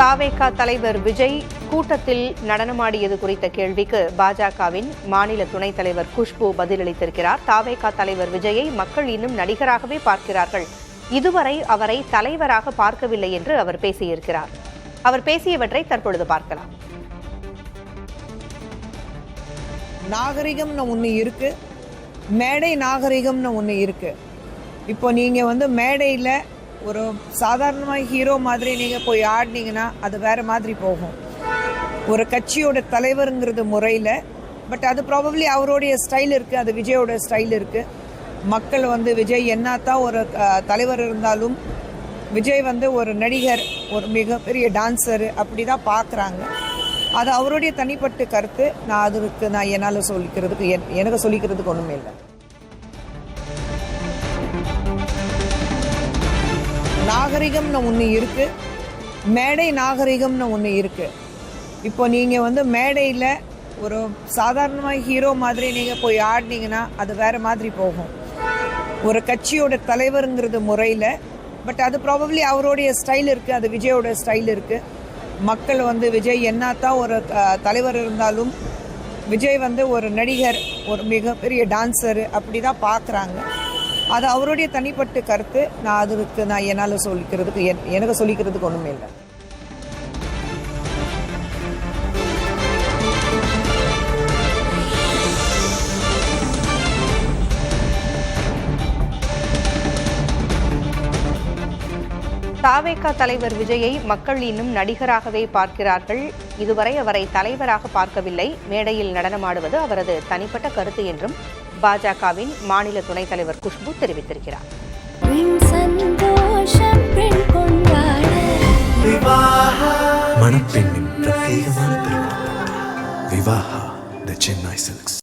தாவேகா தலைவர் விஜய் கூட்டத்தில் நடனமாடியது குறித்த கேள்விக்கு பாஜகவின் மாநில துணைத் தலைவர் குஷ்பு பதிலளித்திருக்கிறார். தாவேகா தலைவர் விஜயை மக்கள் இன்னும் நடிகராகவே பார்க்கிறார்கள், இதுவரை அவரை தலைவராக பார்க்கவில்லை என்று அவர் பேசியிருக்கிறார். அவர் பேசியவற்றை தற்பொழுது பார்க்கலாம். நாகரிகம்னு ஒன்று இருக்கு, மேடை நாகரிகம்னு ஒன்று இருக்கு. இப்போ நீங்கள் மேடையில் ஒரு சாதாரணமாக ஹீரோ மாதிரி நீங்கள் போய் ஆடினீங்கன்னா அது வேறு மாதிரி போகும். ஒரு கட்சியோட தலைவருங்கிறது முறையில், பட் அது ப்ராபப்ளி அவருடைய ஸ்டைல் இருக்குது, அது விஜயோட ஸ்டைல் இருக்குது. மக்கள் விஜய் என்னத்தான் ஒரு தலைவர் இருந்தாலும் விஜய் ஒரு நடிகர், ஒரு மிகப்பெரிய டான்ஸரு அப்படி தான் பார்க்குறாங்க. அது அவருடைய தனிப்பட்ட கருத்து. நான் என்னால் எனக்கு சொல்லிக்கிறதுக்கு ஒன்றுமே இல்லை. நாகரிகம்னு ஒன்று இருக்கு, மேடை நாகரிகம்னு ஒன்று இருக்கு. இப்போ நீங்கள் மேடையில் ஒரு சாதாரணமாக ஹீரோ மாதிரி நீங்கள் போய் ஆடினீங்கன்னா அது வேறு மாதிரி போகும். ஒரு கட்சியோட தலைவருங்கிறது முறையில், பட் அது ப்ராபப்ளி அவருடைய ஸ்டைல் இருக்குது, அது விஜயோட ஸ்டைல் இருக்குது. மக்கள் விஜய் என்னத்தான் ஒரு தலைவர் இருந்தாலும் விஜய் ஒரு நடிகர், ஒரு மிகப்பெரிய டான்ஸரு அப்படி தான் பார்க்குறாங்க. அது அவருடைய தனிப்பட்ட கருத்து. நான் என்னால் எனக்கு சொல்லிக்கிறதுக்கு ஒன்றுமே இல்லை. தாவேகா தலைவர் விஜயை மக்கள் இன்னும் நடிகராகவே பார்க்கிறார்கள், இதுவரை அவரை தலைவராக பார்க்கவில்லை, மேடையில் நடனமாடுவது அவரது தனிப்பட்ட கருத்து என்றும் பாஜகவின் மாநில துணைத் தலைவர் குஷ்பு தெரிவித்திருக்கிறார். மணப்பெண்ணின் பிரத்யேகமான திருமணம் விவாஹா தி சென்னை சில்க்ஸ்.